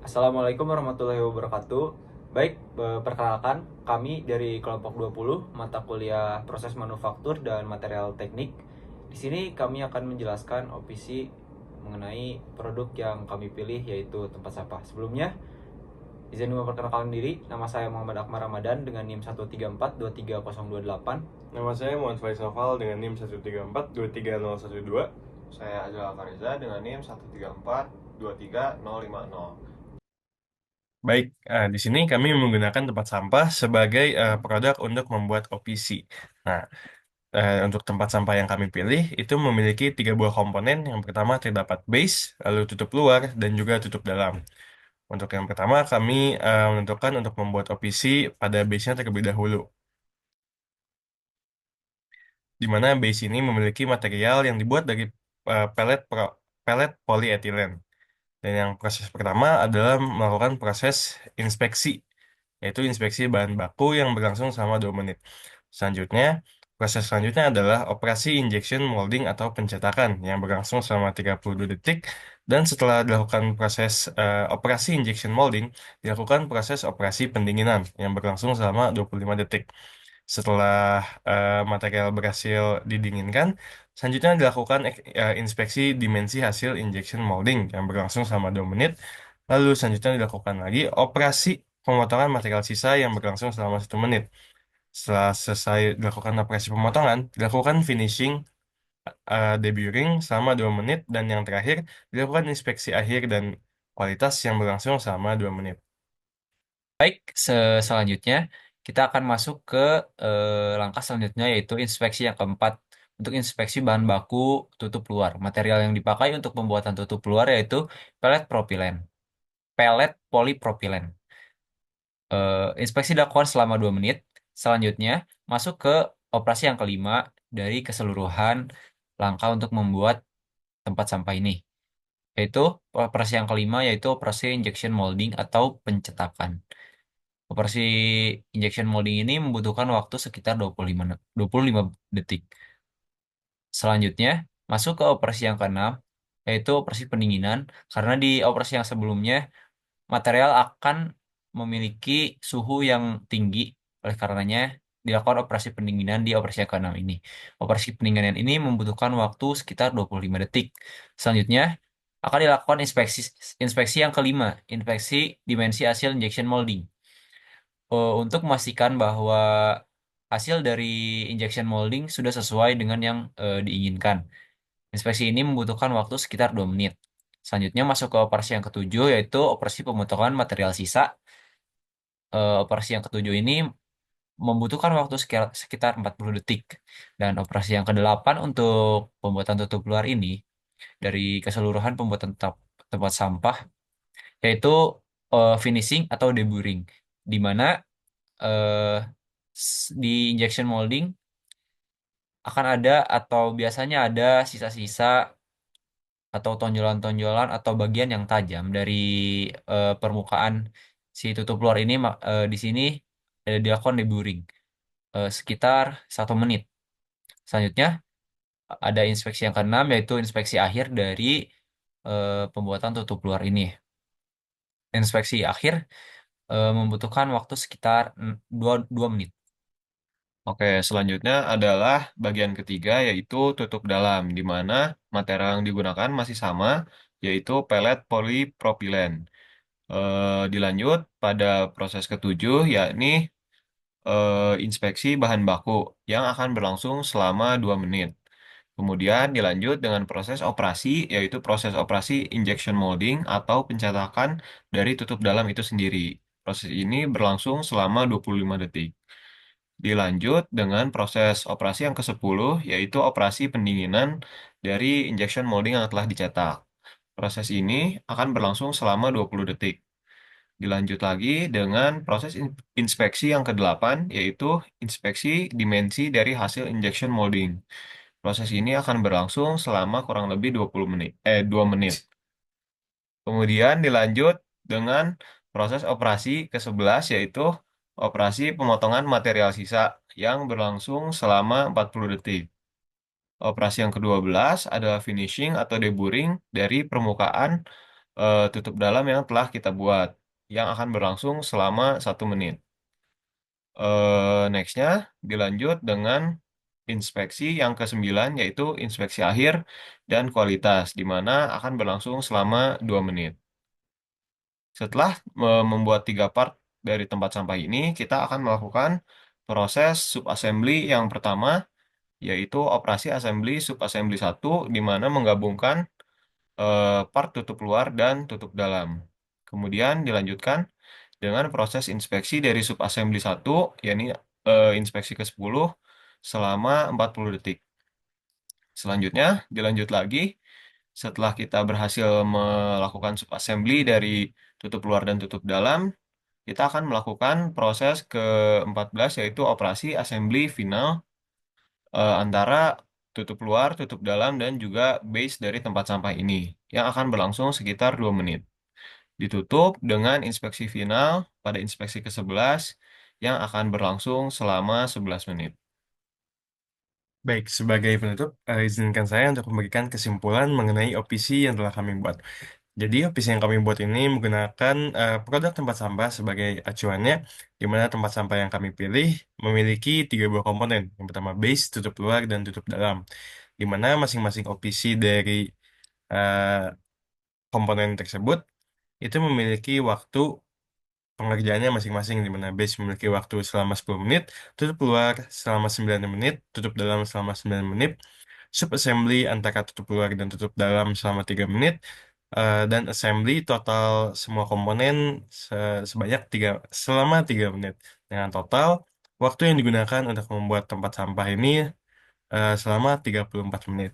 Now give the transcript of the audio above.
Assalamualaikum warahmatullahi wabarakatuh. Baik, perkenalkan kami dari kelompok 20 mata kuliah proses manufaktur dan material teknik. Di sini kami akan menjelaskan opisi mengenai produk yang kami pilih yaitu tempat sampah. Sebelumnya, izin memperkenalkan diri. Nama saya Muhammad Akmal Ramadan dengan NIM 134 23028. Nama saya Muhammad Faisal Fal dengan NIM 134 23012. Saya Azal Fariza dengan NIM 134 23050. Baik, di sini kami menggunakan tempat sampah sebagai produk untuk membuat OPC. Nah, untuk tempat sampah yang kami pilih itu memiliki tiga buah komponen. Yang pertama terdapat base, lalu tutup luar, dan juga tutup dalam. Untuk yang pertama kami menentukan untuk membuat OPC pada base-nya terlebih dahulu, di mana base ini memiliki material yang dibuat dari pelet polietilen. Dan yang proses pertama adalah melakukan proses inspeksi, yaitu inspeksi bahan baku yang berlangsung selama 2 menit. Selanjutnya, proses selanjutnya adalah operasi injection molding atau pencetakan yang berlangsung selama 32 detik. Dan setelah dilakukan proses operasi injection molding, dilakukan proses operasi pendinginan yang berlangsung selama 25 detik. Setelah material berhasil didinginkan, selanjutnya dilakukan inspeksi dimensi hasil injection molding yang berlangsung selama 2 menit. Lalu selanjutnya dilakukan lagi operasi pemotongan material sisa yang berlangsung selama 1 menit. Setelah selesai dilakukan operasi pemotongan, dilakukan finishing deburring selama 2 menit. Dan yang terakhir, dilakukan inspeksi akhir dan kualitas yang berlangsung selama 2 menit. Baik, selanjutnya kita akan masuk ke langkah selanjutnya yaitu inspeksi yang keempat. Untuk inspeksi bahan baku tutup luar. Material yang dipakai untuk pembuatan tutup luar yaitu pelet propilen, pelet polipropilen. Inspeksi dilakukan selama 2 menit. Selanjutnya masuk ke operasi yang kelima dari keseluruhan langkah untuk membuat tempat sampah ini. Yaitu operasi yang kelima yaitu operasi injection molding atau pencetakan. Operasi injection molding ini membutuhkan waktu sekitar 25 detik. Selanjutnya, masuk ke operasi yang keenam, yaitu operasi pendinginan. Karena di operasi yang sebelumnya, material akan memiliki suhu yang tinggi. Oleh karenanya, dilakukan operasi pendinginan di operasi yang keenam ini. Operasi pendinginan ini membutuhkan waktu sekitar 25 detik. Selanjutnya, akan dilakukan inspeksi yang kelima, inspeksi dimensi hasil injection molding. Untuk memastikan bahwa hasil dari injection molding sudah sesuai dengan yang diinginkan. Inspeksi ini membutuhkan waktu sekitar 2 menit. Selanjutnya masuk ke operasi yang ketujuh yaitu operasi pemotongan material sisa. Operasi yang ketujuh ini membutuhkan waktu sekitar 40 detik. Dan operasi yang kedelapan untuk pembuatan tutup luar ini dari keseluruhan pembuatan tempat sampah yaitu finishing atau deburring, di mana eh, di injection molding akan ada atau biasanya ada sisa-sisa atau tonjolan-tonjolan atau bagian yang tajam dari permukaan si tutup luar ini. Di sini dilakukan deburring sekitar 1 menit. Selanjutnya ada inspeksi yang keenam yaitu inspeksi akhir dari pembuatan tutup luar ini. Inspeksi akhir membutuhkan waktu sekitar 2 menit. Oke, selanjutnya adalah bagian ketiga yaitu tutup dalam, di mana material yang digunakan masih sama, yaitu pelet polipropilen. Dilanjut pada proses ketujuh, yakni inspeksi bahan baku yang akan berlangsung selama 2 menit. Kemudian dilanjut dengan proses operasi, yaitu proses operasi injection molding atau pencetakan dari tutup dalam itu sendiri. Proses ini berlangsung selama 25 detik. Dilanjut dengan proses operasi yang ke-10, yaitu operasi pendinginan dari injection molding yang telah dicetak. Proses ini akan berlangsung selama 20 detik. Dilanjut lagi dengan proses inspeksi yang ke-8, yaitu inspeksi dimensi dari hasil injection molding. Proses ini akan berlangsung selama kurang lebih 2 menit. Kemudian dilanjut dengan proses operasi ke-11, yaitu operasi pemotongan material sisa yang berlangsung selama 40 detik. Operasi yang ke-12 adalah finishing atau deburring dari permukaan tutup dalam yang telah kita buat, yang akan berlangsung selama 1 menit. Nextnya dilanjut dengan inspeksi yang ke-9, yaitu inspeksi akhir dan kualitas, di mana akan berlangsung selama 2 menit. Setelah membuat 3 part dari tempat sampah ini, kita akan melakukan proses subassembly yang pertama, yaitu operasi assembly subassembly 1, di mana menggabungkan part tutup luar dan tutup dalam. Kemudian dilanjutkan dengan proses inspeksi dari subassembly 1, yakni inspeksi ke-10 selama 40 detik. Selanjutnya dilanjut lagi setelah kita berhasil melakukan subassembly dari tutup luar dan tutup dalam, kita akan melakukan proses ke-14, yaitu operasi assembly final antara tutup luar, tutup dalam, dan juga base dari tempat sampah ini yang akan berlangsung sekitar 2 menit. Ditutup dengan inspeksi final pada inspeksi ke-11 yang akan berlangsung selama 11 menit. Baik, sebagai penutup, izinkan saya untuk memberikan kesimpulan mengenai OPC yang telah kami buat. Jadi, OPC yang kami buat ini menggunakan produk tempat sampah sebagai acuannya, di mana tempat sampah yang kami pilih memiliki 3 buah komponen. Yang pertama base, tutup luar, dan tutup dalam. Di mana masing-masing OPC dari eh, komponen tersebut itu memiliki waktu pengerjaannya masing-masing, di mana base memiliki waktu selama 10 menit, tutup luar selama 9 menit, tutup dalam selama 9 menit, sub assembly antara tutup luar dan tutup dalam selama 3 menit, dan assembly total semua komponen sebanyak selama 3 menit. Dengan total waktu yang digunakan untuk membuat tempat sampah ini selama 34 menit.